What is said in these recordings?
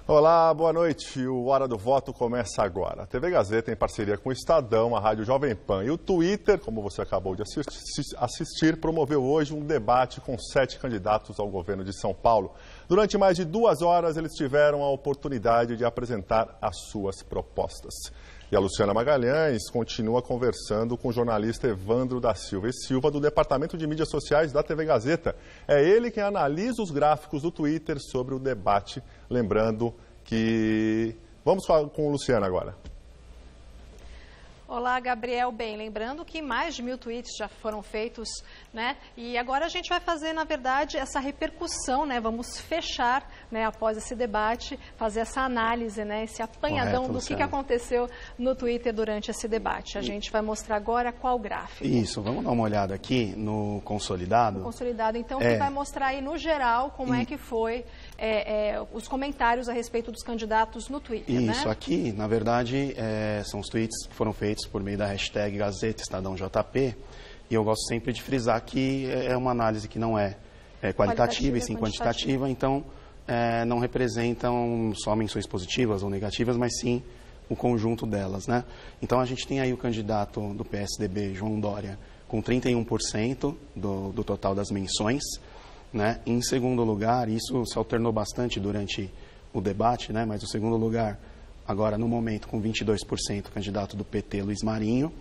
Olá, boa noite. O Hora do Voto começa agora. A TV Gazeta, em parceria com o Estadão, a Rádio Jovem Pan e o Twitter, como você acabou de assistir, promoveu hoje um debate com 7 candidatos ao governo de São Paulo. Durante mais de 2 horas, eles tiveram a oportunidade de apresentar as suas propostas. E a Luciana Magalhães continua conversando com o jornalista Evandro da Silva e Silva, do Departamento de Mídias Sociais da TV Gazeta. É ele quem analisa os gráficos do Twitter sobre o debate. Lembrando que... Vamos falar com o Luciana agora. Olá, Gabriel. Bem, lembrando que mais de 1000 tweets já foram feitos, né? E agora a gente vai fazer, na verdade, essa repercussão, né? Vamos fechar, né, após esse debate, fazer essa análise, né? Esse apanhadão. Correto, do que aconteceu no Twitter durante esse debate. A gente vai mostrar agora qual gráfico. Isso, vamos dar uma olhada aqui no consolidado. No consolidado, então, que vai mostrar aí, no geral, como é que foi os comentários a respeito dos candidatos no Twitter, Isso, né? aqui, na verdade, são os tweets que foram feitos por meio da hashtag Gazeta Estadão JP, e eu gosto sempre de frisar que é uma análise que não é qualitativa e sim quantitativa, então não representam só menções positivas ou negativas, mas sim o conjunto delas, né? Então a gente tem aí o candidato do PSDB, João Dória, com 31% do total das menções, né? Em segundo lugar, isso se alternou bastante durante o debate, né? Mas o segundo lugar, agora no momento com 22%, o candidato do PT, Luiz Marinho,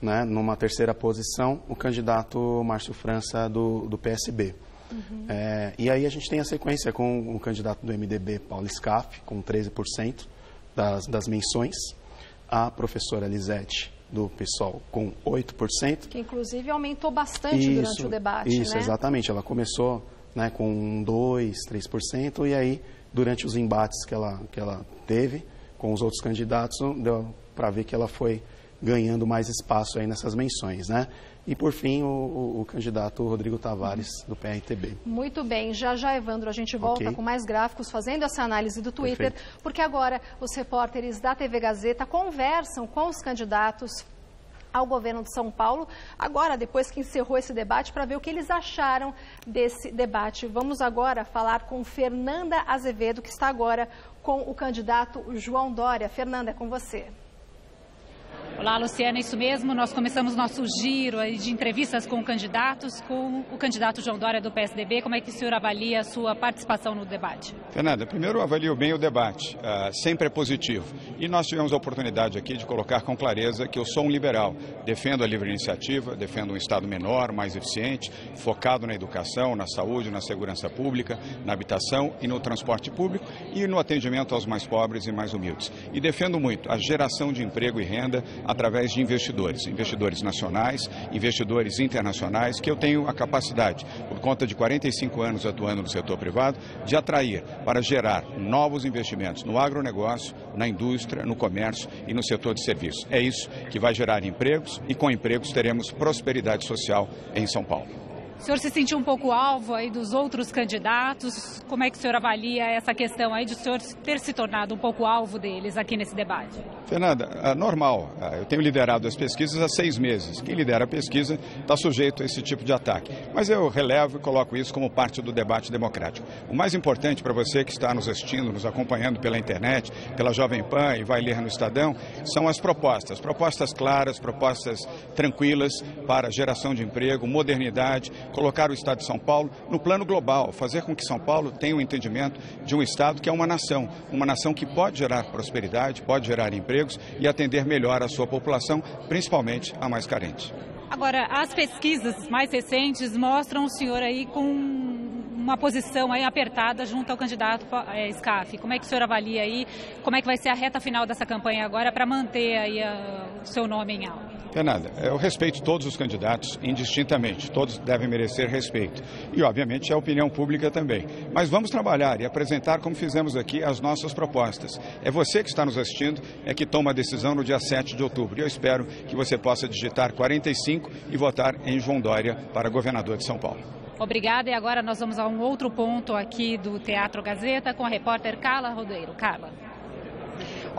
né? Numa terceira posição, o candidato Márcio França do PSB. E aí a gente tem a sequência com o candidato do MDB, Paulo Scaff, com 13% das menções, a professora Lisete, do PSOL, com 8%. Que inclusive aumentou bastante durante o debate, Isso, né? Exatamente. Ela começou, né, com 2%, 3%, e aí, durante os embates que ela teve com os outros candidatos, deu para ver que ela foi ganhando mais espaço aí nessas menções, né? E, por fim, o candidato Rodrigo Tavares, do PRTB. Muito bem. Já, Evandro, a gente volta com mais gráficos, fazendo essa análise do Twitter, porque agora os repórteres da TV Gazeta conversam com os candidatos ao governo de São Paulo, agora, depois que encerrou esse debate, para ver o que eles acharam desse debate. Vamos agora falar com Fernanda Azevedo, que está agora com o candidato João Dória. Fernanda, é com você. Olá, Luciana, isso mesmo. Nós começamos nosso giro de entrevistas com candidatos, com o candidato João Dória do PSDB. Como é que o senhor avalia a sua participação no debate? Fernanda, primeiro eu avalio bem o debate, sempre é positivo. E nós tivemos a oportunidade aqui de colocar com clareza que eu sou um liberal. Defendo a livre iniciativa, defendo um Estado menor, mais eficiente, focado na educação, na saúde, na segurança pública, na habitação e no transporte público e no atendimento aos mais pobres e mais humildes. E defendo muito a geração de emprego e renda através de investidores nacionais, investidores internacionais, que eu tenho a capacidade, por conta de 45 anos atuando no setor privado, de atrair para gerar novos investimentos no agronegócio, na indústria, no comércio e no setor de serviços. É isso que vai gerar empregos e com empregos teremos prosperidade social em São Paulo. O senhor se sentiu um pouco alvo aí dos outros candidatos? Como é que o senhor avalia essa questão aí de o senhor ter se tornado um pouco alvo deles aqui nesse debate? Fernanda, normal. Eu tenho liderado as pesquisas há 6 meses. Quem lidera a pesquisa está sujeito a esse tipo de ataque. Mas eu relevo e coloco isso como parte do debate democrático. O mais importante para você que está nos assistindo, nos acompanhando pela internet, pela Jovem Pan e vai ler no Estadão, são as propostas. Propostas claras, propostas tranquilas para geração de emprego, modernidade, colocar o Estado de São Paulo no plano global, fazer com que São Paulo tenha um entendimento de um Estado que é uma nação que pode gerar prosperidade, pode gerar empregos e atender melhor a sua população, principalmente a mais carente. Agora, as pesquisas mais recentes mostram o senhor aí com uma posição aí apertada junto ao candidato Scaff. Como é que o senhor avalia aí? Como é que vai ser a reta final dessa campanha agora para manter aí o seu nome em alta? Fernanda, eu respeito todos os candidatos indistintamente, todos devem merecer respeito. E, obviamente, a opinião pública também. Mas vamos trabalhar e apresentar, como fizemos aqui, as nossas propostas. É você que está nos assistindo, é que toma a decisão no dia 7 de outubro. E eu espero que você possa digitar 45 e votar em João Dória para governador de São Paulo. Obrigada. E agora nós vamos a um outro ponto aqui do Teatro Gazeta com a repórter Carla Rodeiro. Carla.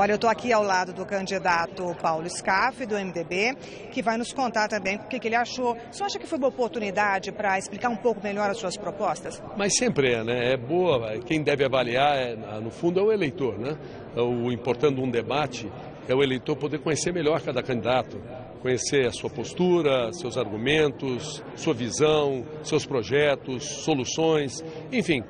Olha, eu estou aqui ao lado do candidato Paulo Scaff, do MDB, que vai nos contar também o que ele achou. Você acha que foi uma oportunidade para explicar um pouco melhor as suas propostas? Mas sempre é, né? É boa. Quem deve avaliar, no fundo, é o eleitor, né? O importante de um debate é o eleitor poder conhecer melhor cada candidato, conhecer a sua postura, seus argumentos, sua visão, seus projetos, soluções, enfim.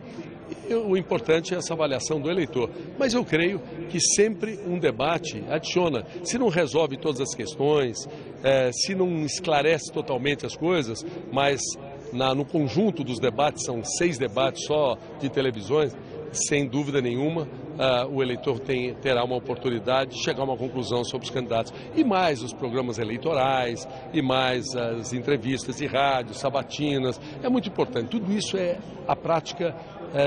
O importante é essa avaliação do eleitor. Mas eu creio que sempre um debate adiciona. Se não resolve todas as questões, se não esclarece totalmente as coisas, mas no conjunto dos debates, são 6 debates só de televisões, sem dúvida nenhuma, o eleitor terá uma oportunidade de chegar a uma conclusão sobre os candidatos. E mais os programas eleitorais, e mais as entrevistas de rádio, sabatinas. É muito importante. Tudo isso é a prática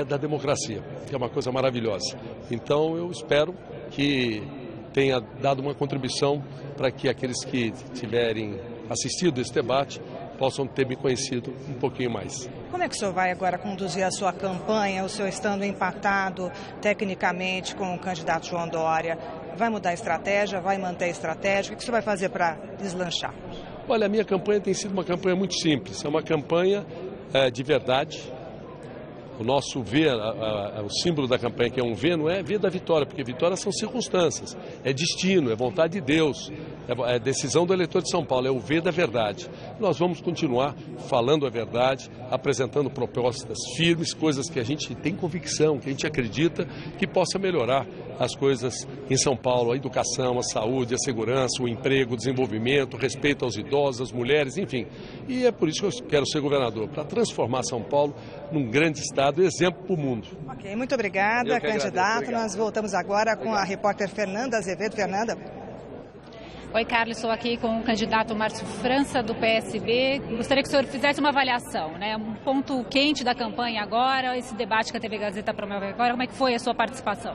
da democracia, que é uma coisa maravilhosa. Então eu espero que tenha dado uma contribuição para que aqueles que tiverem assistido esse debate possam ter me conhecido um pouquinho mais. Como é que o senhor vai agora conduzir a sua campanha, o senhor estando empatado tecnicamente com o candidato João Dória? Vai mudar a estratégia, vai manter a estratégia? O que o senhor vai fazer para deslanchar? Olha, a minha campanha tem sido uma campanha muito simples, é uma campanha de verdade. O nosso V, o símbolo da campanha, que é um V, não é V da vitória, porque vitória são circunstâncias, é destino, é vontade de Deus, é decisão do eleitor de São Paulo, é o V da verdade. Nós vamos continuar falando a verdade, apresentando propostas firmes, coisas que a gente tem convicção, que a gente acredita que possa melhorar as coisas em São Paulo, a educação, a saúde, a segurança, o emprego, o desenvolvimento, o respeito aos idosos, às mulheres, enfim. E é por isso que eu quero ser governador, para transformar São Paulo num grande estado, exemplo para o mundo. Ok, muito obrigada, candidato. Obrigado. Nós voltamos agora com a repórter Fernanda Azevedo. Fernanda. Oi, Carlos, estou aqui com o candidato Márcio França, do PSB. Gostaria que o senhor fizesse uma avaliação, né? Um ponto quente da campanha agora, esse debate que a TV Gazeta promove agora, como é que foi a sua participação?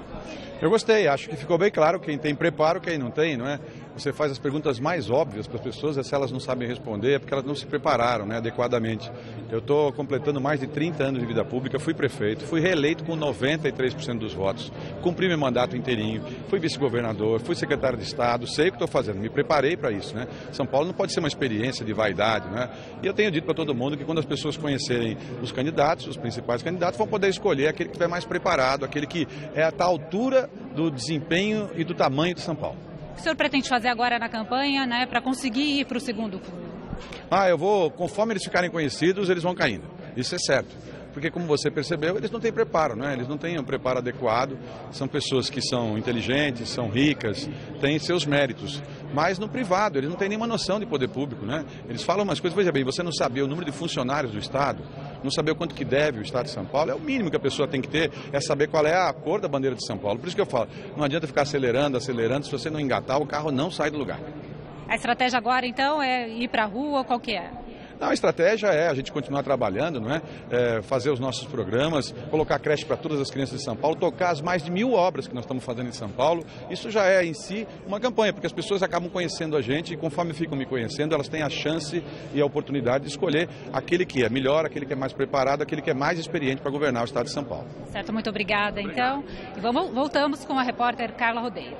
Eu gostei, acho que ficou bem claro quem tem preparo, quem não tem, não é? Você faz as perguntas mais óbvias para as pessoas, se elas não sabem responder, é porque elas não se prepararam, né, adequadamente. Eu estou completando mais de 30 anos de vida pública, fui prefeito, fui reeleito com 93% dos votos, cumpri meu mandato inteirinho, fui vice-governador, fui secretário de Estado, sei o que estou fazendo, me preparei para isso, né? São Paulo não pode ser uma experiência de vaidade, né? E eu tenho dito para todo mundo que quando as pessoas conhecerem os candidatos, os principais candidatos, vão poder escolher aquele que estiver mais preparado, aquele que é à altura do desempenho e do tamanho de São Paulo. O que o senhor pretende fazer agora na campanha, né, para conseguir ir para o segundo turno? Eu vou, conforme eles ficarem conhecidos, eles vão caindo. Isso é certo. Porque, como você percebeu, eles não têm preparo, né? Eles não têm um preparo adequado. São pessoas que são inteligentes, são ricas, têm seus méritos. Mas no privado, eles não têm nenhuma noção de poder público, né? Eles falam umas coisas, veja bem, você não saber o número de funcionários do Estado, não saber o quanto que deve o Estado de São Paulo, é o mínimo que a pessoa tem que ter, é saber qual é a cor da bandeira de São Paulo. Por isso que eu falo, não adianta ficar acelerando, se você não engatar, o carro não sai do lugar. A estratégia agora, então, é ir para a rua, qual que é? Não, a estratégia é a gente continuar trabalhando, não é? Fazer os nossos programas, colocar creche para todas as crianças de São Paulo, tocar as mais de 1000 obras que nós estamos fazendo em São Paulo. Isso já é em si uma campanha, porque as pessoas acabam conhecendo a gente e conforme ficam me conhecendo, elas têm a chance e a oportunidade de escolher aquele que é melhor, aquele que é mais preparado, aquele que é mais experiente para governar o Estado de São Paulo. Certo, muito obrigada, então. E voltamos com a repórter Carla Rodeiro.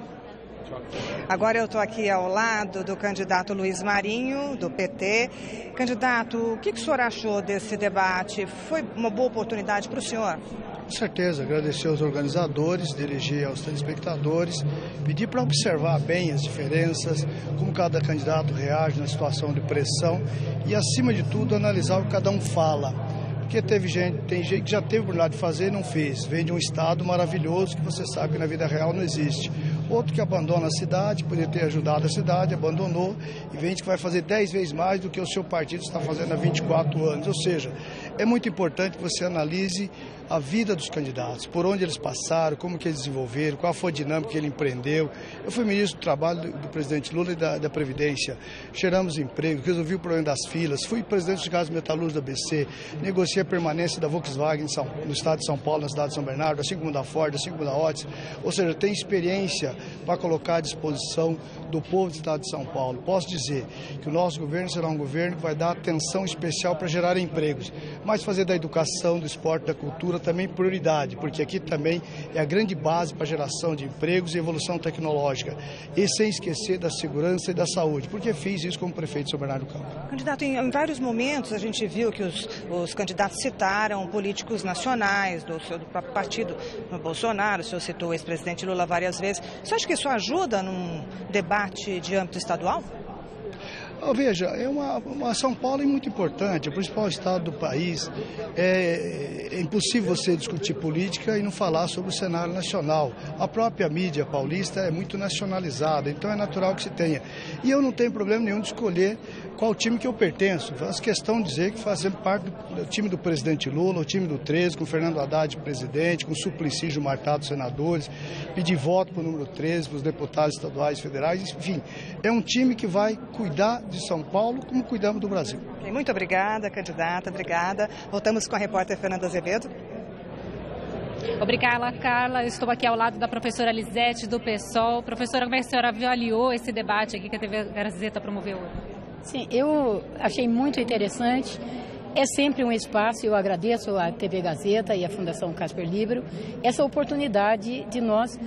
Agora eu estou aqui ao lado do candidato Luiz Marinho, do PT. Candidato, o que o senhor achou desse debate? Foi uma boa oportunidade para o senhor? Com certeza, agradecer aos organizadores, dirigir aos telespectadores, pedir para observar bem as diferenças, como cada candidato reage na situação de pressão e, acima de tudo, analisar o que cada um fala. Porque tem gente que já teve a oportunidade de fazer e não fez. Vem de um estado maravilhoso que você sabe que na vida real não existe. Outro que abandona a cidade, poderia ter ajudado a cidade, abandonou, e vem que vai fazer 10 vezes mais do que o seu partido está fazendo há 24 anos. Ou seja, é muito importante que você analise a vida dos candidatos, por onde eles passaram, como que eles desenvolveram, qual foi a dinâmica que ele empreendeu. Eu fui ministro do Trabalho do presidente Lula e da Previdência, geramos emprego, resolvi o problema das filas, fui presidente dos gases metalúrgicos da ABC, negociei a permanência da Volkswagen no estado de São Paulo, na cidade de São Bernardo, assim como da Ford, assim como da Otis. Ou seja, tem experiência para colocar à disposição do povo do estado de São Paulo. Posso dizer que o nosso governo será um governo que vai dar atenção especial para gerar empregos, mas fazer da educação, do esporte, da cultura também prioridade, porque aqui também é a grande base para a geração de empregos e evolução tecnológica. E sem esquecer da segurança e da saúde, porque fiz isso como prefeito de São Bernardo do Campo. Candidato, em vários momentos a gente viu que os candidatos citaram políticos nacionais do próprio partido, no Bolsonaro, o senhor citou o ex-presidente Lula várias vezes. Você acha que isso ajuda num debate de âmbito estadual? Veja, São Paulo é muito importante, é o principal estado do país. É impossível você discutir política e não falar sobre o cenário nacional. A própria mídia paulista é muito nacionalizada, então é natural que se tenha. E eu não tenho problema nenhum de escolher qual time que eu pertenço. Faço questão de dizer que fazemos parte do time do presidente Lula, o time do 13, com o Fernando Haddad presidente, com o Suplicy Martado senadores, pedir voto para o número 13, para os deputados estaduais e federais, enfim. É um time que vai cuidar de São Paulo como cuidamos do Brasil. Muito obrigada, candidata, obrigada. Voltamos com a repórter Fernanda Azevedo. Obrigada, Carla. Eu estou aqui ao lado da professora Lisete, do PSOL. Professora, como é que a senhora avaliou esse debate aqui que a TV Gazeta promoveu hoje? Sim, eu achei muito interessante. É sempre um espaço, eu agradeço à TV Gazeta e à Fundação Casper Libero, essa oportunidade de nós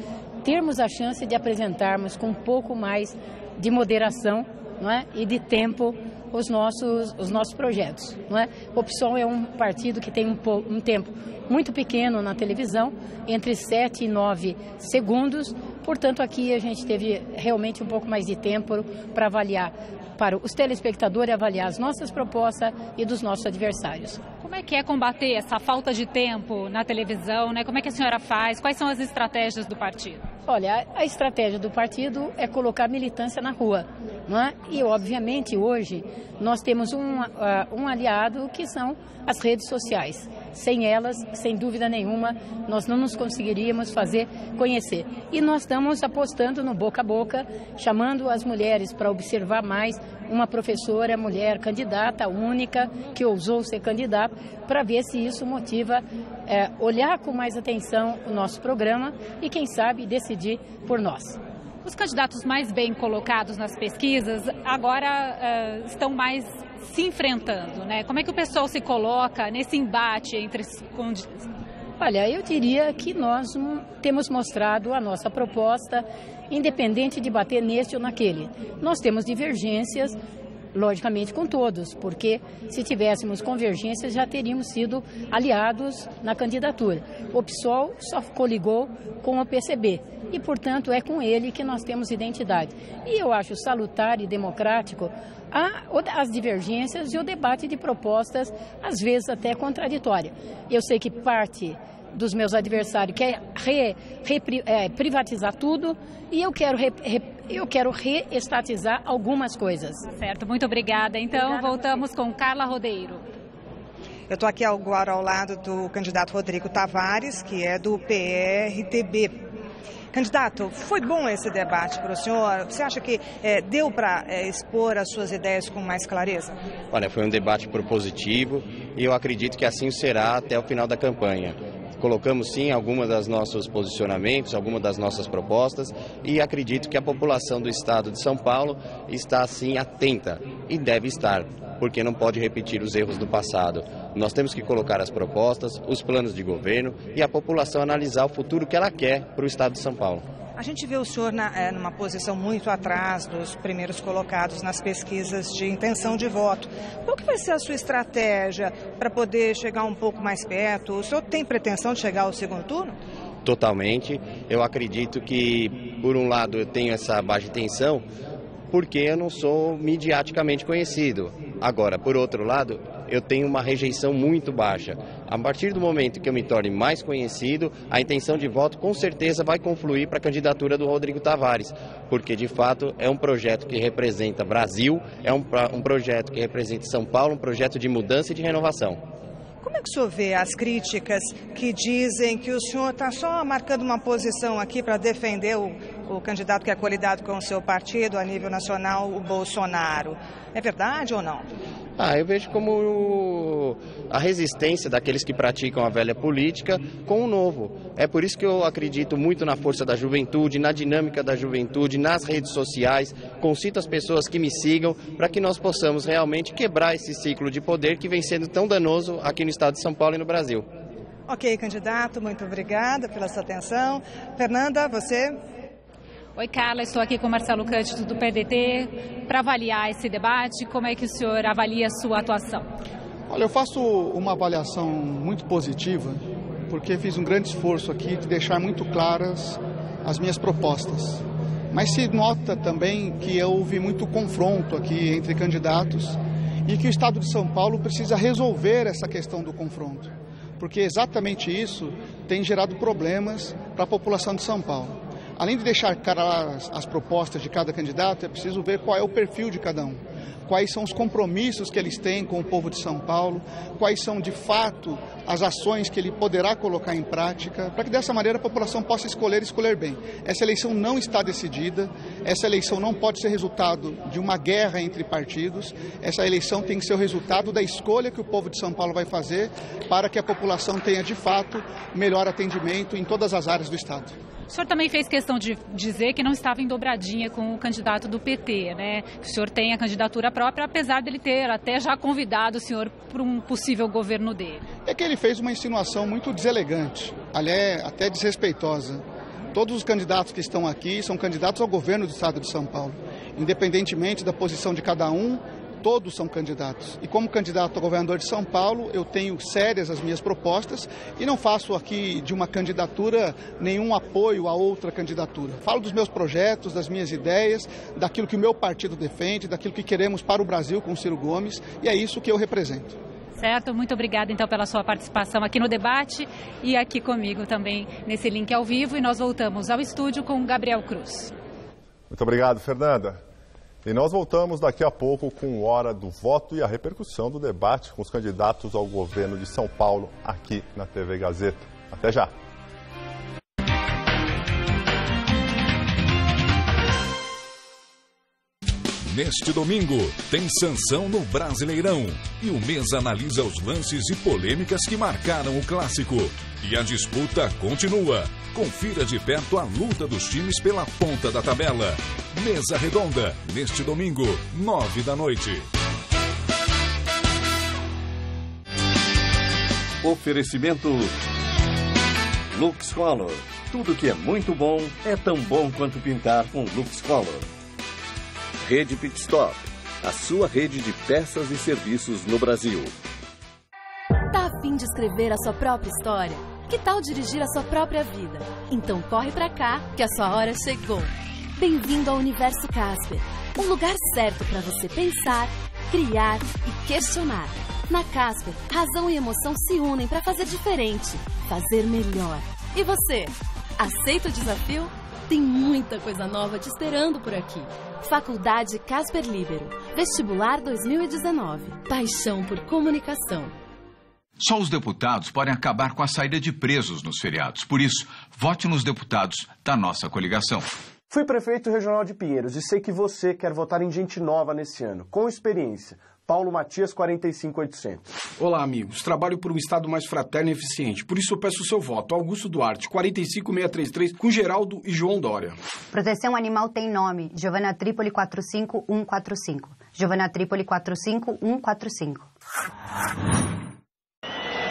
termos a chance de apresentarmos com um pouco mais de moderação, não é? E de tempo os nossos projetos. Não é? O PSOL é um partido que tem um tempo muito pequeno na televisão, entre 7 e 9 segundos, portanto aqui a gente teve realmente um pouco mais de tempo para avaliar, para os telespectadores avaliar as nossas propostas e dos nossos adversários. Como é que é combater essa falta de tempo na televisão, né? Como é que a senhora faz? Quais são as estratégias do partido? Olha, a estratégia do partido é colocar militância na rua, não é? E, obviamente, hoje nós temos um aliado que são as redes sociais. Sem elas, sem dúvida nenhuma, nós não nos conseguiríamos fazer conhecer. E nós estamos apostando no boca a boca, chamando as mulheres para observar mais uma professora mulher candidata, única, que ousou ser candidata, para ver se isso motiva olhar com mais atenção o nosso programa e, quem sabe, decidir por nós. Os candidatos mais bem colocados nas pesquisas agora estão mais se enfrentando, né? Como é que o pessoal se coloca nesse embate entre... Olha, eu diria que nós temos mostrado a nossa proposta, independente de bater neste ou naquele. Nós temos divergências, logicamente com todos, porque se tivéssemos convergências já teríamos sido aliados na candidatura. O PSOL só coligou com o PCB e, portanto, é com ele que nós temos identidade. E eu acho salutar e democrático as divergências e o debate de propostas, às vezes até contraditória. Eu sei que parte dos meus adversários quer privatizar tudo e eu quero reestatizar algumas coisas. Certo, muito obrigada. Então, voltamos com Carla Rodeiro. Eu estou aqui agora ao lado do candidato Rodrigo Tavares, que é do PRTB. Candidato, foi bom esse debate para o senhor? Você acha que deu para expor as suas ideias com mais clareza? Olha, foi um debate propositivo e eu acredito que assim será até o final da campanha. Colocamos sim alguns dos nossos posicionamentos, algumas das nossas propostas e acredito que a população do estado de São Paulo está assim atenta e deve estar, porque não pode repetir os erros do passado. Nós temos que colocar as propostas, os planos de governo e a população analisar o futuro que ela quer para o estado de São Paulo. A gente vê o senhor numa posição muito atrás dos primeiros colocados nas pesquisas de intenção de voto. Qual que vai ser a sua estratégia para poder chegar um pouco mais perto? O senhor tem pretensão de chegar ao segundo turno? Totalmente. Eu acredito que, por um lado, eu tenho essa baixa tensão, porque eu não sou midiaticamente conhecido. Agora, por outro lado, eu tenho uma rejeição muito baixa. A partir do momento que eu me torne mais conhecido, a intenção de voto com certeza vai confluir para a candidatura do Rodrigo Tavares, porque de fato é um projeto que representa Brasil, é um projeto que representa São Paulo, um projeto de mudança e de renovação. Como é que o senhor vê as críticas que dizem que o senhor está só marcando uma posição aqui para defender o candidato que é colidado com o seu partido a nível nacional, o Bolsonaro? É verdade ou não? Eu vejo como a resistência daqueles que praticam a velha política com o novo. É por isso que eu acredito muito na força da juventude, na dinâmica da juventude, nas redes sociais. Concito as pessoas que me sigam para que nós possamos realmente quebrar esse ciclo de poder que vem sendo tão danoso aqui no estado de São Paulo e no Brasil. Ok, candidato, muito obrigada pela sua atenção. Fernanda, você? Oi, Carla, estou aqui com o Marcelo Cândido do PDT para avaliar esse debate. Como é que o senhor avalia a sua atuação? Olha, eu faço uma avaliação muito positiva, porque fiz um grande esforço aqui de deixar muito claras as minhas propostas. Mas se nota também que houve muito confronto aqui entre candidatos e que o Estado de São Paulo precisa resolver essa questão do confronto, porque exatamente isso tem gerado problemas para a população de São Paulo. Além de deixar claras as propostas de cada candidato, é preciso ver qual é o perfil de cada um, quais são os compromissos que eles têm com o povo de São Paulo, quais são de fato as ações que ele poderá colocar em prática, para que dessa maneira a população possa escolher bem. Essa eleição não está decidida, essa eleição não pode ser resultado de uma guerra entre partidos, essa eleição tem que ser o resultado da escolha que o povo de São Paulo vai fazer para que a população tenha de fato melhor atendimento em todas as áreas do Estado. O senhor também fez questão de dizer que não estava em dobradinha com o candidato do PT, né? Que o senhor tem a candidatura própria, apesar dele ter até já convidado o senhor para um possível governo dele. É que ele fez uma insinuação muito deselegante, até desrespeitosa. Todos os candidatos que estão aqui são candidatos ao governo do Estado de São Paulo. Independentemente da posição de cada um, todos são candidatos. E como candidato a governador de São Paulo, eu tenho sérias as minhas propostas e não faço aqui de uma candidatura nenhum apoio a outra candidatura. Falo dos meus projetos, das minhas ideias, daquilo que o meu partido defende, daquilo que queremos para o Brasil com o Ciro Gomes, e é isso que eu represento. Certo, muito obrigada então pela sua participação aqui no debate e aqui comigo também nesse link ao vivo. E nós voltamos ao estúdio com o Gabriel Cruz. Muito obrigado, Fernanda. E nós voltamos daqui a pouco com Hora do Voto e a repercussão do debate com os candidatos ao governo de São Paulo aqui na TV Gazeta. Até já! Neste domingo, tem sanção no Brasileirão. E o Mesa analisa os lances e polêmicas que marcaram o clássico. E a disputa continua. Confira de perto a luta dos times pela ponta da tabela. Mesa Redonda, neste domingo, 21h. Oferecimento Lux Color. Tudo que é muito bom é tão bom quanto pintar com Lux Color. Rede Pit Stop, a sua rede de peças e serviços no Brasil. Tá a fim de escrever a sua própria história? Que tal dirigir a sua própria vida? Então corre pra cá, que a sua hora chegou. Bem-vindo ao Universo Casper, um lugar certo para você pensar, criar e questionar. Na Casper, razão e emoção se unem para fazer diferente, fazer melhor. E você, aceita o desafio? Tem muita coisa nova te esperando por aqui. Faculdade Casper Líbero, Vestibular 2019. Paixão por comunicação. Só os deputados podem acabar com a saída de presos nos feriados. Por isso, vote nos deputados da nossa coligação. Fui prefeito regional de Pinheiros e sei que você quer votar em gente nova nesse ano, com experiência. Paulo Matias, 45800. Olá, amigos. Trabalho por um estado mais fraterno e eficiente. Por isso eu peço o seu voto. Augusto Duarte, 45633, com Geraldo e João Dória. Proteção animal tem nome. Giovana Trípoli, 45145. Giovana Trípoli, 45145.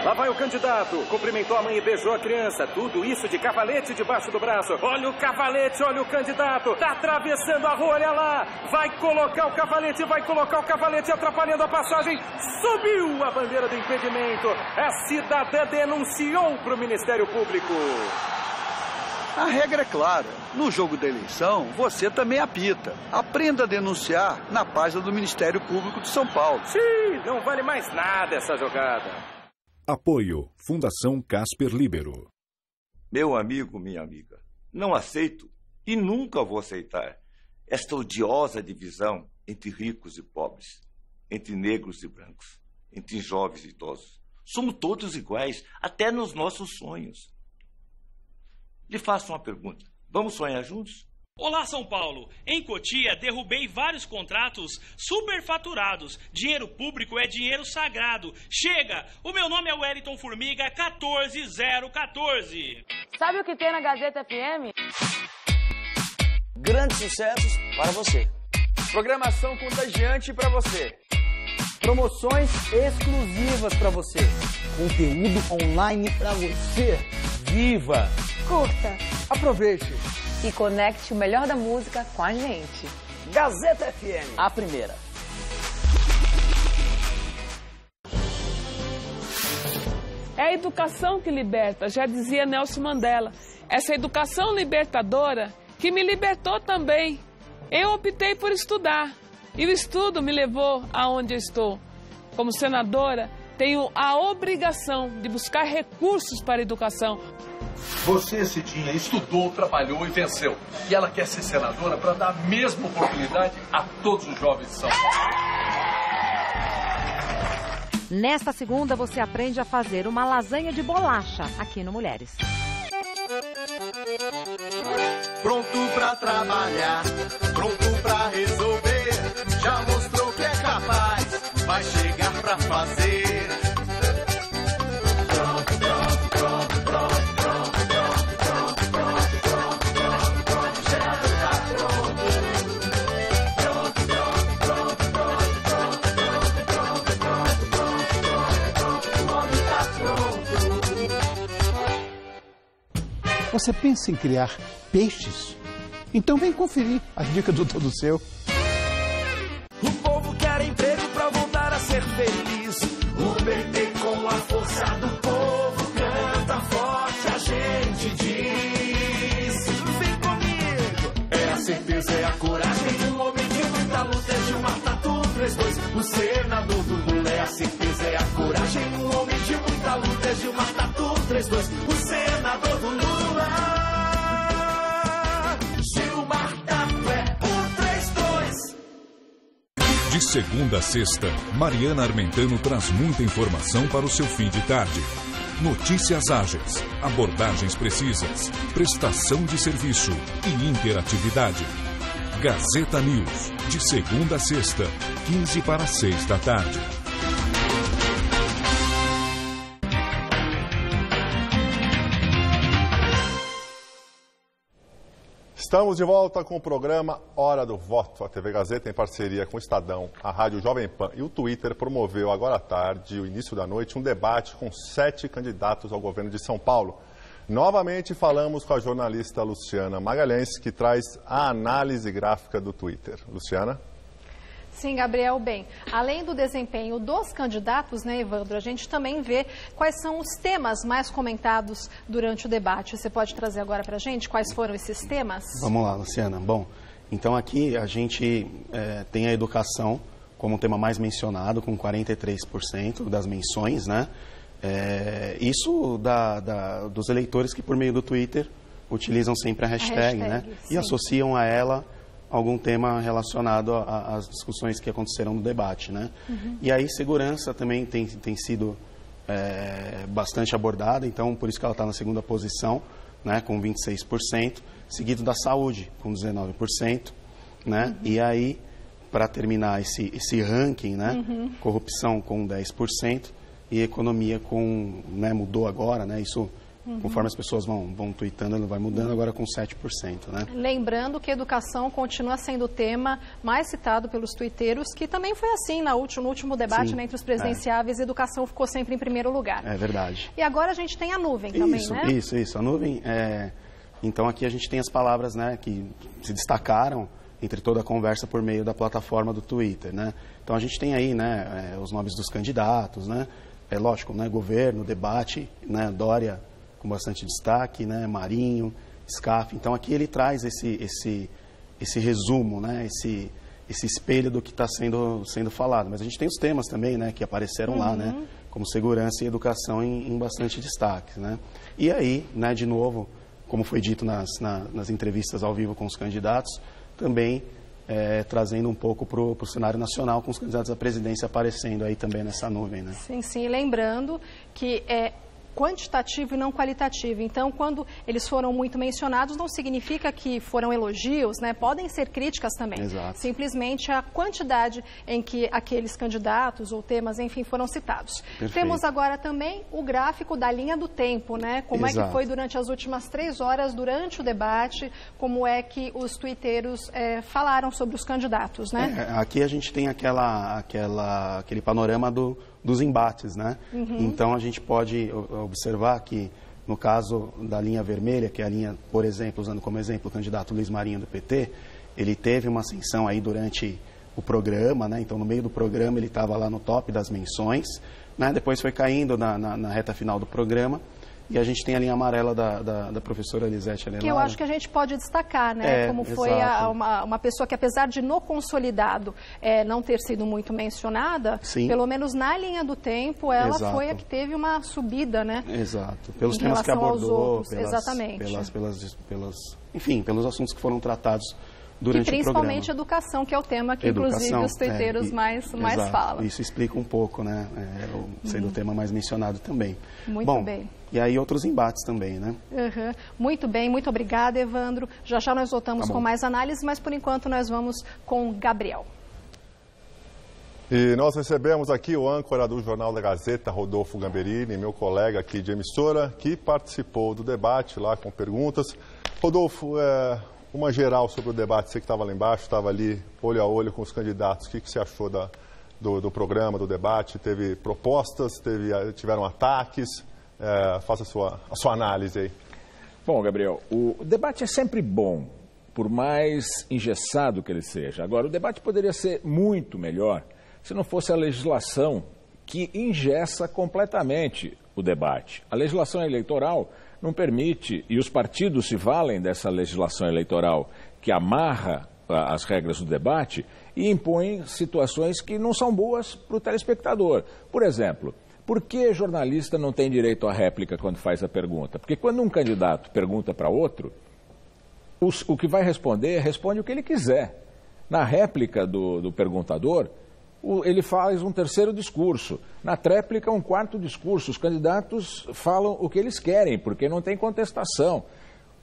Lá vai o candidato, cumprimentou a mãe e beijou a criança. Tudo isso de cavalete debaixo do braço. Olha o cavalete, olha o candidato. Tá atravessando a rua, olha lá. Vai colocar o cavalete atrapalhando a passagem. Subiu a bandeira do impedimento. A cidadã denunciou para o Ministério Público. A regra é clara. No jogo da eleição, você também apita. Aprenda a denunciar na página do Ministério Público de São Paulo. Sim, não vale mais nada essa jogada. Apoio Fundação Casper Líbero. Meu amigo, minha amiga, não aceito e nunca vou aceitar esta odiosa divisão entre ricos e pobres, entre negros e brancos, entre jovens e idosos. Somos todos iguais, até nos nossos sonhos. Lhe faço uma pergunta. Vamos sonhar juntos? Olá, São Paulo. Em Cotia, derrubei vários contratos superfaturados. Dinheiro público é dinheiro sagrado. Chega! O meu nome é Wellington Formiga 14014. Sabe o que tem na Gazeta FM? Grandes sucessos para você. Programação contagiante para você. Promoções exclusivas para você. Conteúdo online para você. Viva! Curta! Aproveite! E conecte o melhor da música com a gente. Gazeta FM, a primeira. É a educação que liberta, já dizia Nelson Mandela. Essa educação libertadora que me libertou também. Eu optei por estudar e o estudo me levou aonde eu estou. Como senadora, tenho a obrigação de buscar recursos para a educação. Você, Cidinha, estudou, trabalhou e venceu. E ela quer ser senadora para dar a mesma oportunidade a todos os jovens de São Paulo. Nesta segunda, você aprende a fazer uma lasanha de bolacha aqui no Mulheres. Pronto pra trabalhar, pronto pra resolver. Já mostrou que é capaz, vai chegar pra fazer. Você pensa em criar peixes? Então vem conferir a dica do Todo Seu. O povo quer emprego pra voltar a ser feliz. O PT com a força do povo canta forte, a gente diz. Vem comigo! É a certeza, é a coragem, um homem de muita luta, é Gilmar Tatu 32. O senador do Lula é a certeza, é a coragem, um homem de muita luta, é Gilmar Tatu 32. O senador do Lula. De segunda a sexta, Mariana Armentano traz muita informação para o seu fim de tarde. Notícias ágeis, abordagens precisas, prestação de serviço e interatividade. Gazeta News, de segunda a sexta, 15 para 6 da tarde. Estamos de volta com o programa Hora do Voto. A TV Gazeta, em parceria com o Estadão, a Rádio Jovem Pan e o Twitter, promoveu agora à tarde, o início da noite, um debate com 7 candidatos ao governo de São Paulo. Novamente falamos com a jornalista Luciana Magalhães, que traz a análise gráfica do Twitter. Luciana? Sim, Gabriel, bem, além do desempenho dos candidatos, né, Evandro, a gente também vê quais são os temas mais comentados durante o debate. Você pode trazer agora para a gente quais foram esses temas? Vamos lá, Luciana. Bom, então aqui a gente tem a educação como o tema mais mencionado, com 43% das menções, né? Isso dos eleitores que, por meio do Twitter, utilizam sempre a hashtag, né? Sim. E associam a ela algum tema relacionado às discussões que aconteceram no debate, né? Uhum. E aí segurança também tem sido bastante abordada, então por isso que ela está na segunda posição, né, com 26%, seguido da saúde, com 19%, né? Uhum. E aí, para terminar esse ranking, né, uhum, corrupção com 10% e economia com, né, mudou agora, né, isso... Uhum. Conforme as pessoas vão tweetando, ele vai mudando, agora com 7%, né? Lembrando que a educação continua sendo o tema mais citado pelos tuiteiros, que também foi assim no último debate, né, entre os presidenciáveis, a educação ficou sempre em primeiro lugar. É verdade. E agora a gente tem a nuvem também, né? Isso. A nuvem, então aqui a gente tem as palavras, né, que se destacaram entre toda a conversa por meio da plataforma do Twitter, né? Então a gente tem aí, né, os nomes dos candidatos, né? É lógico, né, governo, debate, né, Dória com bastante destaque, né, Marinho, SCAF. Então aqui ele traz esse resumo, né, esse espelho do que está sendo falado. Mas a gente tem os temas também, né, que apareceram lá, né, como segurança e educação em bastante destaque, né. E aí, né, de novo, como foi dito nas entrevistas ao vivo com os candidatos, também trazendo um pouco para o cenário nacional, com os candidatos à presidência aparecendo aí também nessa nuvem, né. Sim. Lembrando que quantitativo e não qualitativo. Então, quando eles foram muito mencionados, não significa que foram elogios, né? Podem ser críticas também. Exato. Simplesmente a quantidade em que aqueles candidatos ou temas, enfim, foram citados. Perfeito. Temos agora também o gráfico da linha do tempo, né? Como Exato. é que foi durante as últimas 3 horas, durante o debate, como é que os tuiteiros falaram sobre os candidatos, né? Aqui a gente tem aquele panorama dos embates, né? Uhum. Então a gente pode observar que no caso da linha vermelha, que é a linha, por exemplo, usando como exemplo o candidato Luiz Marinho do PT, ele teve uma ascensão aí durante o programa, né? Então no meio do programa ele estava lá no top das menções, né? Depois foi caindo na reta final do programa. E a gente tem a linha amarela da professora Elisete Alenaro. Que eu acho que a gente pode destacar, né? Como foi uma pessoa que, apesar de no consolidado não ter sido muito mencionada, sim, pelo menos na linha do tempo, ela exato, foi a que teve uma subida, né? Exato. Pelos temas que abordou, exatamente. Enfim, pelos assuntos que foram tratados durante o programa. E principalmente educação, que é o tema que, inclusive, os tuiteiros mais falam. Isso explica um pouco, né? Sendo o tema mais mencionado também. Muito bem. E aí outros embates também, né? Uhum. Muito bem, muito obrigada, Evandro. Já nós voltamos com mais análise, mas por enquanto nós vamos com Gabriel. E nós recebemos aqui o âncora do Jornal da Gazeta, Rodolfo Gamberini, meu colega aqui de emissora, que participou do debate lá com perguntas. Rodolfo, uma geral sobre o debate, você que estava lá embaixo, estava ali olho a olho com os candidatos, o que você achou do programa, do debate? Teve propostas, tiveram ataques? Faça a sua análise aí. Bom, Gabriel, o debate é sempre bom, por mais engessado que ele seja. Agora, o debate poderia ser muito melhor se não fosse a legislação que engessa completamente o debate. A legislação eleitoral não permite, e os partidos se valem dessa legislação eleitoral que amarra as regras do debate e impõe situações que não são boas para o telespectador. Por exemplo, por que jornalista não tem direito à réplica quando faz a pergunta? Porque quando um candidato pergunta para outro, o que vai responder, responde o que ele quiser. Na réplica do perguntador, ele faz um terceiro discurso. Na tréplica, um quarto discurso. Os candidatos falam o que eles querem, porque não tem contestação.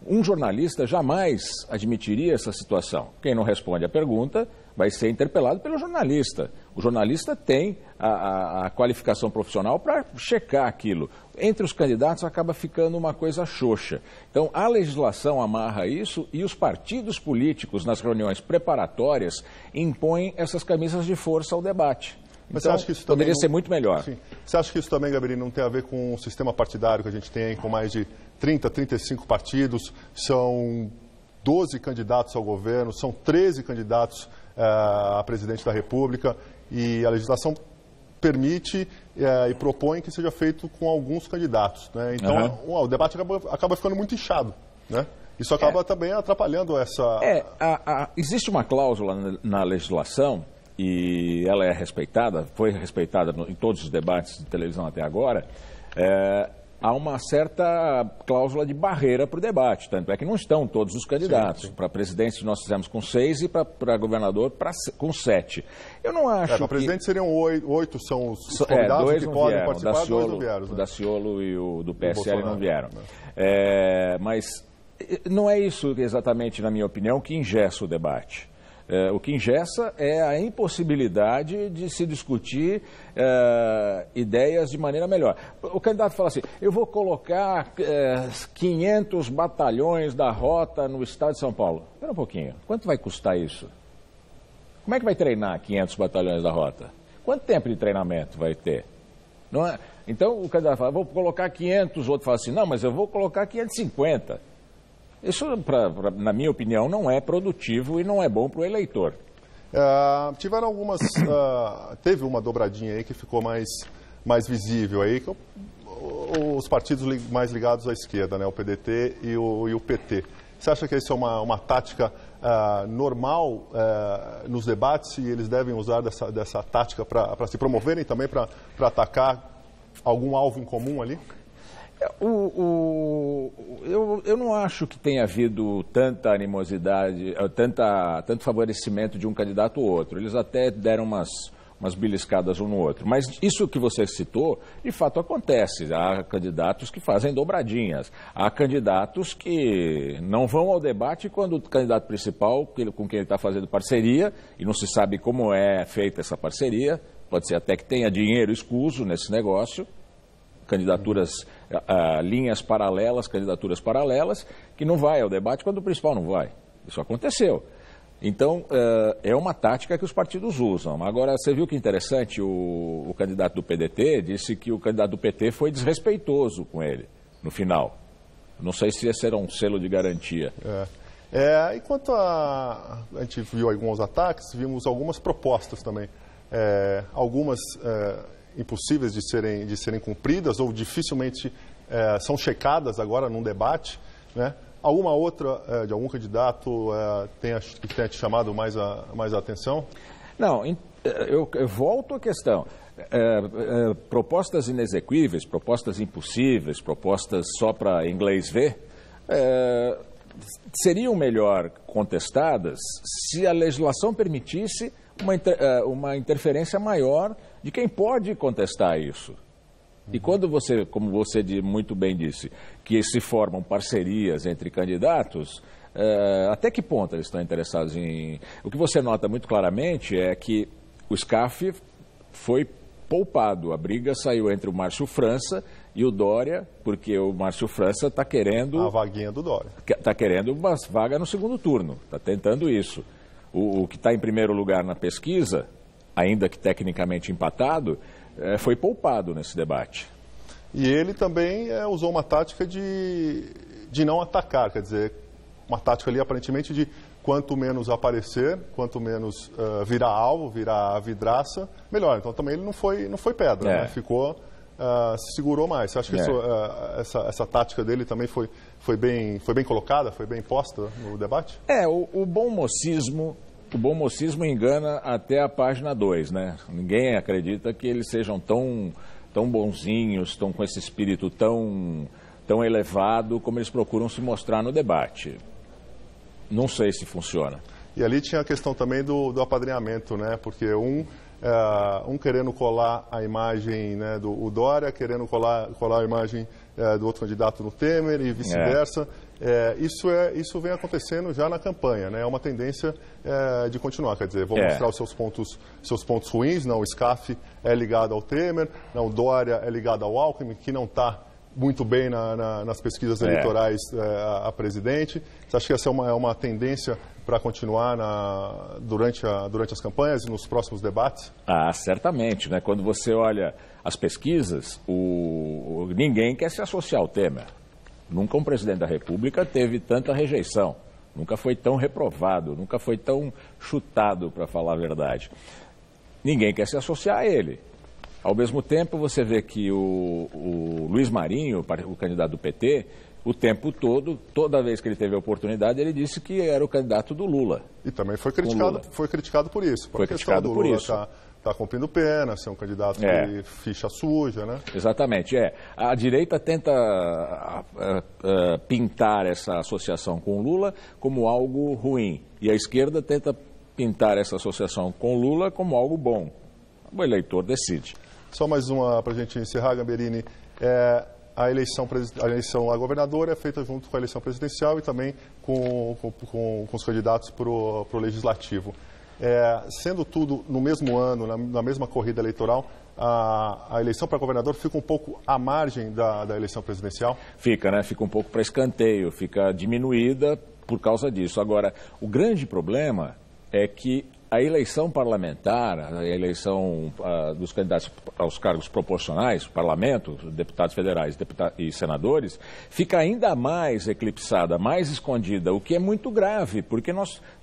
Um jornalista jamais admitiria essa situação. Quem não responde à pergunta vai ser interpelado pelo jornalista. O jornalista tem a qualificação profissional para checar aquilo. Entre os candidatos acaba ficando uma coisa xoxa. Então, a legislação amarra isso e os partidos políticos, nas reuniões preparatórias, impõem essas camisas de força ao debate. Mas então, você acha que isso também poderia ser muito melhor. Sim. Você acha que isso também, Gabriel, não tem a ver com o sistema partidário que a gente tem, com mais de 30, 35 partidos, são 12 candidatos ao governo, são 13 candidatos a presidente da República, e a legislação permite e propõe que seja feito com alguns candidatos, né? Então, o debate acaba ficando muito inchado, né? Isso acaba também atrapalhando essa... Existe uma cláusula na legislação, e ela é respeitada, foi respeitada em todos os debates de televisão até agora, há uma certa cláusula de barreira para o debate, tanto é que não estão todos os candidatos. Para presidente nós fizemos com 6 e para governador com 7. Eu não acho para presidente seriam 8 são os convidados que podem participar, 2 não vieram. O Daciolo e o do PSL não vieram. Mas não é isso exatamente, na minha opinião, que engessa o debate. O que engessa é a impossibilidade de se discutir ideias de maneira melhor. O candidato fala assim, eu vou colocar 500 batalhões da rota no estado de São Paulo. Espera um pouquinho, quanto vai custar isso? Como é que vai treinar 500 batalhões da rota? Quanto tempo de treinamento vai ter? Não é? Então o candidato fala, vou colocar 500, o outro fala assim, não, mas eu vou colocar 550. Isso, na minha opinião, não é produtivo e não é bom para o eleitor. Tiveram algumas... teve uma dobradinha aí que ficou mais visível aí, que os partidos mais ligados à esquerda, né, o PDT e o PT. Você acha que isso é uma tática normal nos debates e eles devem usar dessa tática para se promoverem também, para atacar algum alvo em comum ali? Eu não acho que tenha havido tanta animosidade, tanto favorecimento de um candidato ou outro. Eles até deram umas beliscadas um no outro. Mas isso que você citou, de fato acontece. Há candidatos que fazem dobradinhas. Há candidatos que não vão ao debate quando o candidato principal, com quem ele está fazendo parceria, e não se sabe como é feita essa parceria, pode ser até que tenha dinheiro escuso nesse negócio, candidaturas, linhas paralelas, candidaturas paralelas, que não vai ao debate quando o principal não vai. Isso aconteceu. Então, é uma tática que os partidos usam. Agora, você viu que interessante, o candidato do PDT disse que o candidato do PT foi desrespeitoso com ele, no final. Não sei se esse era um selo de garantia. Enquanto a gente viu alguns ataques, vimos algumas propostas também. Algumas impossíveis de serem cumpridas ou dificilmente são checadas agora num debate, né? Alguma outra de algum candidato que tenha te chamado mais a atenção? Não, eu volto à questão. Propostas inexequíveis, propostas impossíveis, propostas só para inglês ver, seriam melhor contestadas se a legislação permitisse uma interferência maior de quem pode contestar isso. E quando você, como você muito bem disse, que se formam parcerias entre candidatos, até que ponto eles estão interessados em... O que você nota muito claramente é que o SCAF foi poupado. A briga saiu entre o Márcio França e o Dória, porque o Márcio França está querendo... A vaguinha do Dória. Está querendo uma vaga no segundo turno, está tentando isso. O que está em primeiro lugar na pesquisa, ainda que tecnicamente empatado, foi poupado nesse debate. E ele também usou uma tática de não atacar, quer dizer, uma tática ali aparentemente de quanto menos aparecer, quanto menos virar alvo, virar vidraça, melhor. Então também ele não foi pedra, né? Ficou, se segurou mais. Você acha que essa tática dele também foi bem colocada, foi bem posta no debate? O bom mocismo engana até a página 2, né? Ninguém acredita que eles sejam tão bonzinhos, tão com esse espírito tão elevado como eles procuram se mostrar no debate. Não sei se funciona. E ali tinha a questão também do apadrinhamento, né? Porque um querendo colar a imagem, né, do Dória, querendo colar a imagem do outro candidato no Temer e vice-versa. Isso vem acontecendo já na campanha, né? É uma tendência de continuar, quer dizer, vou mostrar os seus pontos ruins. Não, o SCAF é ligado ao Temer, não, o Dória é ligado ao Alckmin, que não está muito bem nas pesquisas eleitorais a presidente. Você acha que essa é uma tendência para continuar durante as campanhas e nos próximos debates? Certamente, né? Quando você olha as pesquisas, ninguém quer se associar ao Temer. Nunca um presidente da República teve tanta rejeição, nunca foi tão reprovado, nunca foi tão chutado, para falar a verdade. Ninguém quer se associar a ele. Ao mesmo tempo, você vê que o Luiz Marinho, o candidato do PT, o tempo todo, toda vez que ele teve a oportunidade, ele disse que era o candidato do Lula. E também foi criticado por isso. Foi criticado por isso. Está cumprindo pena, ser um candidato de ficha suja, né? Exatamente, A direita tenta pintar essa associação com o Lula como algo ruim. E a esquerda tenta pintar essa associação com o Lula como algo bom. O eleitor decide. Só mais uma para a gente encerrar, Gamberini. A eleição a governadora é feita junto com a eleição presidencial e também com os candidatos para o legislativo. Sendo tudo no mesmo ano, na mesma corrida eleitoral, a eleição para governador fica um pouco à margem da eleição presidencial? Fica, né? Fica um pouco para escanteio, fica diminuída por causa disso. Agora, o grande problema é que a eleição parlamentar, a eleição dos candidatos aos cargos proporcionais, parlamento, deputados federais e senadores, fica ainda mais eclipsada, mais escondida, o que é muito grave, porque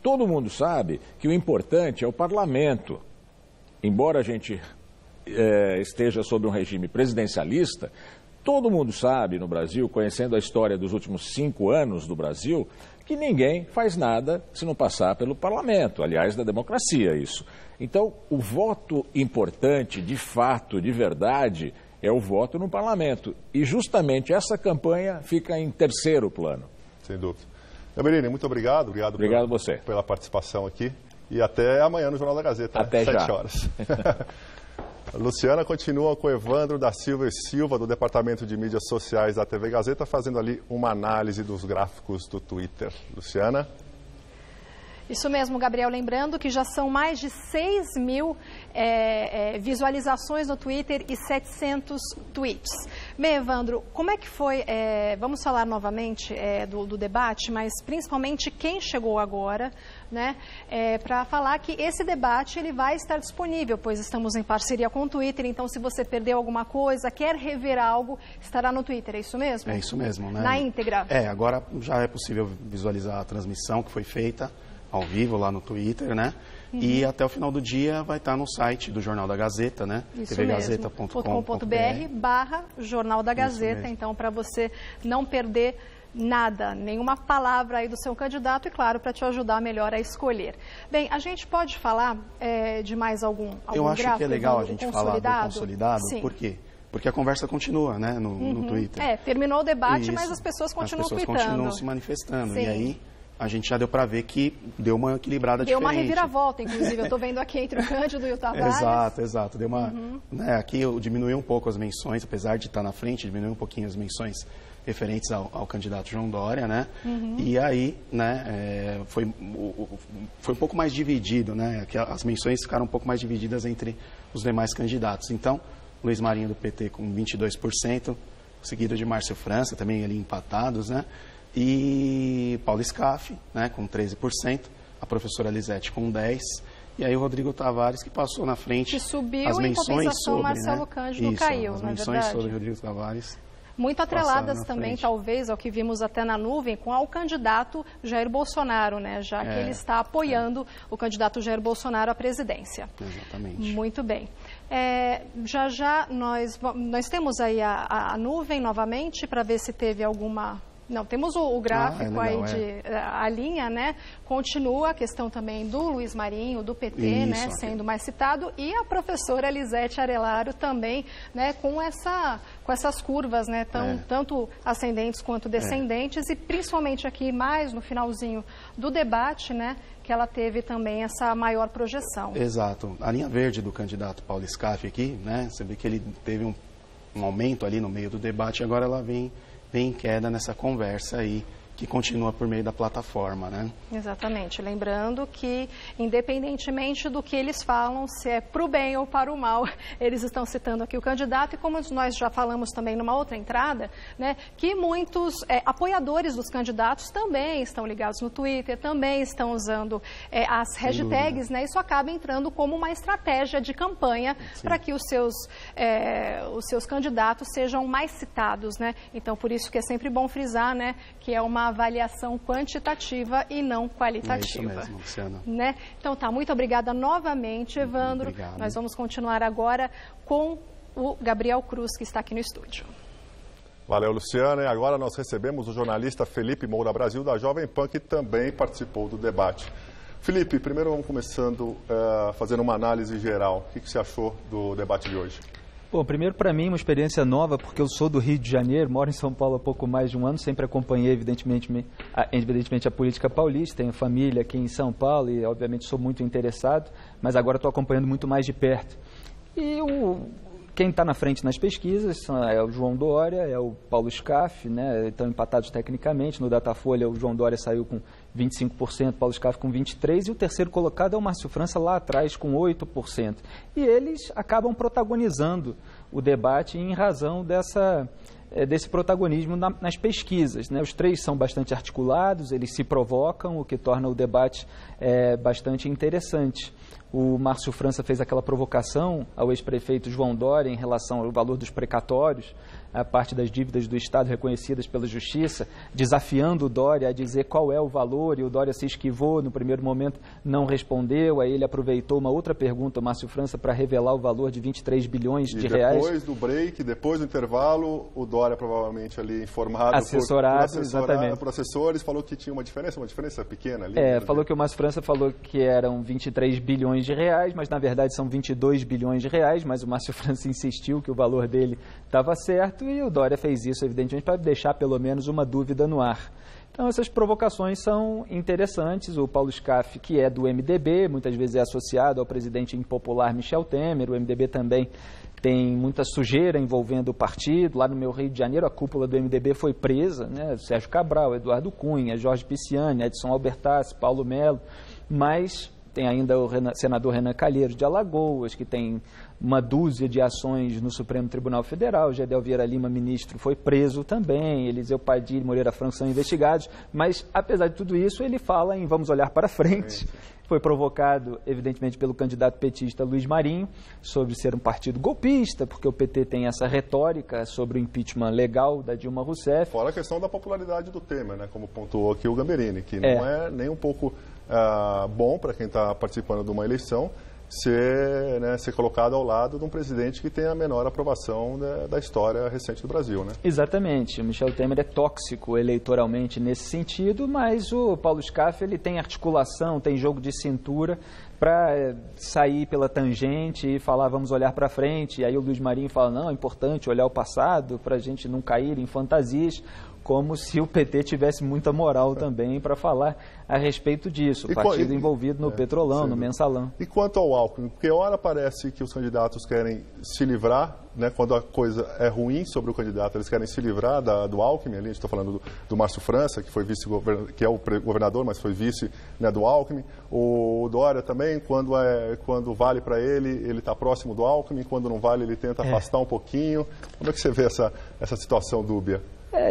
todo mundo sabe que o importante é o parlamento. Embora a gente esteja sob um regime presidencialista, todo mundo sabe no Brasil, conhecendo a história dos últimos 5 anos do Brasil, que ninguém faz nada se não passar pelo parlamento, aliás, da democracia isso. Então, o voto importante, de fato, de verdade, é o voto no parlamento. E justamente essa campanha fica em terceiro plano. Sem dúvida. Gamberini, muito obrigado. Obrigado a você. Pela participação aqui. E até amanhã no Jornal da Gazeta, até 7 horas. A Luciana continua com o Evandro da Silva e Silva, do Departamento de Mídias Sociais da TV Gazeta, fazendo ali uma análise dos gráficos do Twitter. Luciana? Isso mesmo, Gabriel. Lembrando que já são mais de 6 mil visualizações no Twitter e 700 tweets. Bem, Evandro, como é que foi, vamos falar novamente do debate, mas principalmente quem chegou agora, né, para falar que esse debate ele vai estar disponível, pois estamos em parceria com o Twitter, então se você perdeu alguma coisa, quer rever algo, estará no Twitter, é isso mesmo? É isso mesmo, né? Na íntegra? Agora já é possível visualizar a transmissão que foi feita ao vivo lá no Twitter, né? Uhum. E até o final do dia vai estar no site do Jornal da Gazeta, né? tvgazeta.com.br/Jornal da Gazeta. Então, para você não perder nada, nenhuma palavra aí do seu candidato e, claro, para te ajudar melhor a escolher. Bem, a gente pode falar de mais algum gráfico? Eu acho que é legal a gente falar do consolidado. Sim. Por quê? Porque a conversa continua, né, no Twitter. Terminou o debate, mas as pessoas continuam tweetando. As pessoas continuam se manifestando. Sim. E aí a gente já deu para ver que deu uma equilibrada diferente. Deu uma reviravolta, inclusive. Eu estou vendo aqui entre o Cândido e o Tavares. Exato. Deu uma, né, aqui diminuiu um pouco as menções, apesar de estar na frente, diminuiu um pouquinho as menções referentes ao candidato João Dória, né? E aí, né, foi um pouco mais dividido, né? As menções ficaram um pouco mais divididas entre os demais candidatos. Então, Luiz Marinho do PT com 22%, seguido de Márcio França, também ali empatados, né? E Paulo Scaff, né, com 13%, a professora Lisete com 10%, e aí o Rodrigo Tavares, que passou na frente. Que subiu, as menções sobre, Marcelo Cândido caiu, as menções sobre Rodrigo Tavares. Muito atreladas também, talvez, ao que vimos até na nuvem, com o candidato Jair Bolsonaro, né? Já que ele está apoiando o candidato Jair Bolsonaro à presidência. Exatamente. Muito bem. Já nós temos aí a nuvem novamente para ver se teve alguma... Não, temos o gráfico legal, a linha, né? Continua a questão também do Luiz Marinho, do PT, né? Sendo mais citado, e a professora Lisete Arelaro também, né? Com essas curvas, né? Tanto ascendentes quanto descendentes, e principalmente aqui mais no finalzinho do debate, né? Que ela teve também essa maior projeção. Exato. A linha verde do candidato Paulo Scaff aqui, né? Você vê que ele teve um aumento ali no meio do debate, e agora ela vem em queda nessa conversa aí, que continua por meio da plataforma, né? Exatamente. Lembrando que, independentemente do que eles falam, se é para o bem ou para o mal, eles estão citando aqui o candidato, e como nós já falamos também numa outra entrada, né, que muitos apoiadores dos candidatos também estão ligados no Twitter, também estão usando as hashtags, né? Isso acaba entrando como uma estratégia de campanha para que os seus candidatos sejam mais citados, né? Então, por isso que é sempre bom frisar, né, que é uma avaliação quantitativa e não qualitativa. É isso mesmo, Luciana. Né? Então tá, muito obrigada novamente, Evandro. Obrigado. Nós vamos continuar agora com o Gabriel Cruz, que está aqui no estúdio. Valeu, Luciana. E agora nós recebemos o jornalista Felipe Moura Brasil, da Jovem Pan, que também participou do debate. Felipe, primeiro vamos começando fazendo uma análise geral. O que você achou do debate de hoje? Bom, primeiro para mim uma experiência nova, porque eu sou do Rio de Janeiro, moro em São Paulo há pouco mais de um ano, sempre acompanhei evidentemente a política paulista, tenho família aqui em São Paulo e obviamente sou muito interessado, mas agora estou acompanhando muito mais de perto. E quem está na frente nas pesquisas é o João Dória, é o Paulo Scaff, né? Estão empatados tecnicamente. No Datafolha, o João Dória saiu com 25%, Paulo Scaff com 23%, e o terceiro colocado é o Márcio França, lá atrás, com 8%. E eles acabam protagonizando o debate em razão desse protagonismo nas pesquisas, né? Os três são bastante articulados, eles se provocam, o que torna o debate bastante interessante. O Márcio França fez aquela provocação ao ex-prefeito João Dória em relação ao valor dos precatórios, a parte das dívidas do Estado reconhecidas pela Justiça, desafiando o Dória a dizer qual é o valor, e o Dória se esquivou, no primeiro momento não respondeu, aí ele aproveitou uma outra pergunta, o Márcio França, para revelar o valor de 23 bilhões de reais. Depois do break, depois do intervalo, o Dória provavelmente ali informado por assessores, falou que tinha uma diferença pequena ali. Falou que o Márcio França falou que eram 23 bilhões bilhões de reais, mas na verdade são 22 bilhões de reais, mas o Márcio França insistiu que o valor dele estava certo e o Dória fez isso, evidentemente, para deixar pelo menos uma dúvida no ar. Então, essas provocações são interessantes. O Paulo Scaff, que é do MDB, muitas vezes é associado ao presidente impopular Michel Temer. O MDB também tem muita sujeira envolvendo o partido. Lá no meu Rio de Janeiro, a cúpula do MDB foi presa, né? Sérgio Cabral, Eduardo Cunha, Jorge Pisciani, Edson Albertassi, Paulo Melo, mas tem ainda o senador Renan Calheiros de Alagoas, que tem uma dúzia de ações no Supremo Tribunal Federal. Gedel Vieira Lima, ministro, foi preso também. Eliseu Padilha e Moreira Franco são investigados. Mas, apesar de tudo isso, ele fala em vamos olhar para frente. Foi provocado, evidentemente, pelo candidato petista Luiz Marinho, sobre ser um partido golpista, porque o PT tem essa retórica sobre o impeachment legal da Dilma Rousseff. Fora a questão da popularidade do Temer, né, como pontuou aqui o Gamberini, que não é nem um pouco bom para quem está participando de uma eleição ser colocado ao lado de um presidente que tem a menor aprovação da história recente do Brasil, né? Exatamente. O Michel Temer é tóxico eleitoralmente nesse sentido, mas o Paulo Scaff, ele tem articulação, tem jogo de cintura para sair pela tangente e falar vamos olhar para frente. E aí o Luiz Marinho fala, não, é importante olhar o passado para a gente não cair em fantasias, como se o PT tivesse muita moral também para falar a respeito disso. O partido envolvido no Petrolão, no Mensalão. E quanto ao Alckmin? Porque ora parece que os candidatos querem se livrar, né, quando a coisa é ruim sobre o candidato, eles querem se livrar do Alckmin. Ali a gente está falando do Márcio França, que foi que é o governador, mas foi vice, né, do Alckmin. O Dória também, quando vale para ele está próximo do Alckmin. Quando não vale, ele tenta afastar um pouquinho. Como é que você vê essa situação dúbia?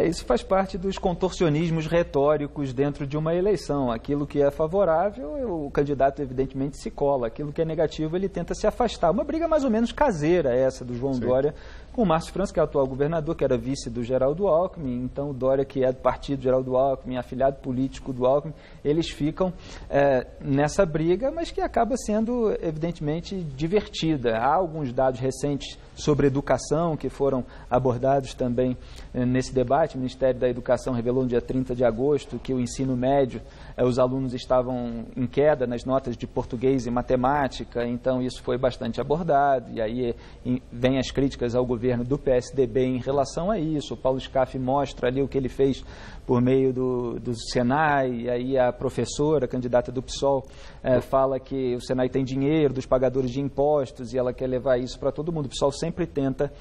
Isso faz parte dos contorcionismos retóricos dentro de uma eleição. Aquilo que é favorável, o candidato evidentemente se cola. Aquilo que é negativo, ele tenta se afastar. Uma briga mais ou menos caseira essa do João Dória com o Márcio França, que é o atual governador, que era vice do Geraldo Alckmin. Então, o Dória, que é do partido Geraldo Alckmin, afiliado político do Alckmin, eles ficam nessa briga, mas que acaba sendo, evidentemente, divertida. Há alguns dados recentes sobre educação que foram abordados também nesse debate. O Ministério da Educação revelou no dia 30 de agosto que o ensino médio, os alunos estavam em queda nas notas de português e matemática, então isso foi bastante abordado, e aí vem as críticas ao governo do PSDB em relação a isso. O Paulo Scaff mostra ali o que ele fez por meio do Senai, e aí a professora, candidata do PSOL, fala que o Senai tem dinheiro dos pagadores de impostos e ela quer levar isso para todo mundo. O PSOL sempre tenta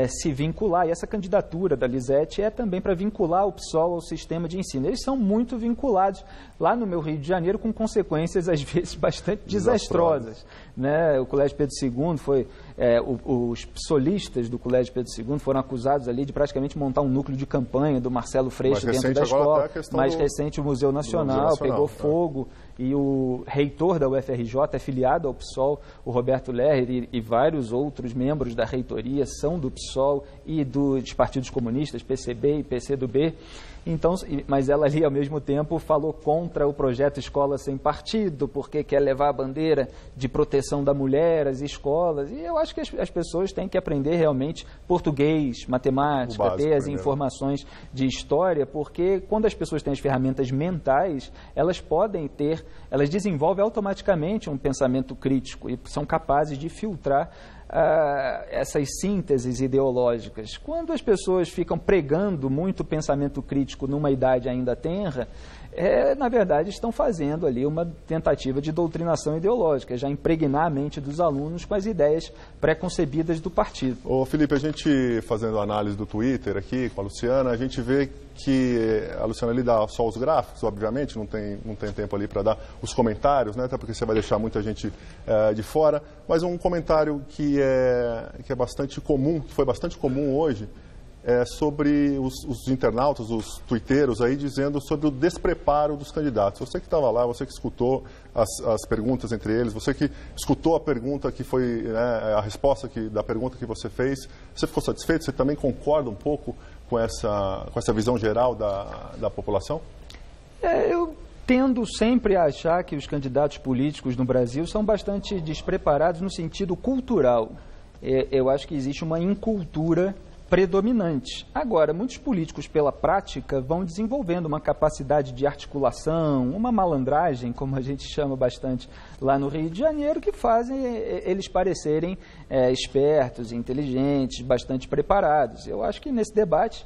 se vincular, e essa candidatura da Lisete é também para vincular o PSOL ao sistema de ensino. Eles são muito vinculados lá no meu Rio de Janeiro, com consequências às vezes bastante desastrosas. Né? O Colégio Pedro II foi, os psolistas do Colégio Pedro II foram acusados ali de praticamente montar um núcleo de campanha do Marcelo Freixo dentro da escola. Mais recente, o Museu Nacional pegou fogo, e o reitor da UFRJ é filiado ao PSOL, o Roberto Lerrer, e vários outros membros da reitoria são do PSOL e dos partidos comunistas, PCB e PCdoB. Então, mas ela ali, ao mesmo tempo, falou contra o projeto Escola Sem Partido, porque quer levar a bandeira de proteção da mulher às escolas. E eu acho que as pessoas têm que aprender realmente português, matemática, ter as informações de história, porque quando as pessoas têm as ferramentas mentais, elas desenvolvem automaticamente um pensamento crítico e são capazes de filtrar essas sínteses ideológicas. Quando as pessoas ficam pregando muito pensamento crítico numa idade ainda tenra, na verdade estão fazendo ali uma tentativa de doutrinação ideológica, já impregnar a mente dos alunos com as ideias pré-concebidas do partido. Ô Felipe, a gente fazendo a análise do Twitter aqui com a Luciana, a gente vê que a Luciana ali dá só os gráficos, obviamente, não tem tempo ali para dar os comentários, né? Até porque você vai deixar muita gente de fora, mas um comentário que é bastante comum, que foi bastante comum hoje, sobre os internautas, os tuiteiros aí, dizendo sobre o despreparo dos candidatos. Você que estava lá, você que escutou as perguntas entre eles, você que escutou a pergunta que foi, a resposta da pergunta que você fez, você ficou satisfeito? Você também concorda um pouco com essa visão geral da população? Eu tendo sempre a achar que os candidatos políticos no Brasil são bastante despreparados no sentido cultural. Eu acho que existe uma incultura predominante. Agora, muitos políticos, pela prática, vão desenvolvendo uma capacidade de articulação, uma malandragem, como a gente chama bastante lá no Rio de Janeiro, que fazem eles parecerem espertos, inteligentes, bastante preparados. Eu acho que nesse debate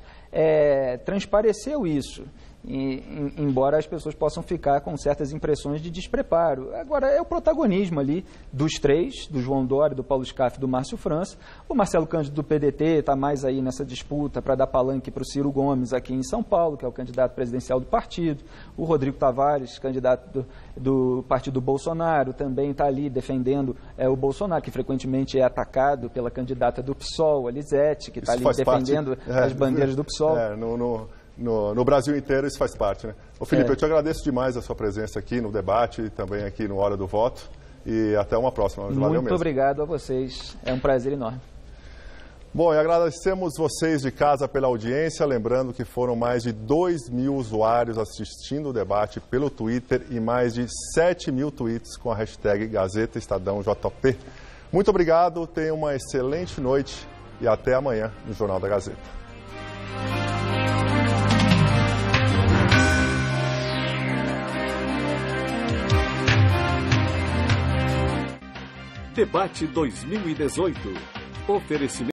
transpareceu isso. Embora as pessoas possam ficar com certas impressões de despreparo. Agora, é o protagonismo ali dos três, do João Dória, do Paulo Scaff e do Márcio França. O Marcelo Cândido do PDT está mais aí nessa disputa para dar palanque para o Ciro Gomes aqui em São Paulo, que é o candidato presidencial do partido. O Rodrigo Tavares, candidato do partido Bolsonaro, também está ali defendendo o Bolsonaro, que frequentemente é atacado pela candidata do PSOL, a Lisete, que está ali defendendo as bandeiras do PSOL. No Brasil inteiro isso faz parte, né? Ô Felipe, eu te agradeço demais a sua presença aqui no debate e também aqui no Hora do Voto. E até uma próxima. Valeu mesmo. Muito obrigado a vocês. É um prazer enorme. Bom, e agradecemos vocês de casa pela audiência. Lembrando que foram mais de 2.000 usuários assistindo o debate pelo Twitter e mais de 7.000 tweets com a hashtag Gazeta Estadão JP. Muito obrigado, tenha uma excelente noite e até amanhã no Jornal da Gazeta. Debate 2018. Oferecimento.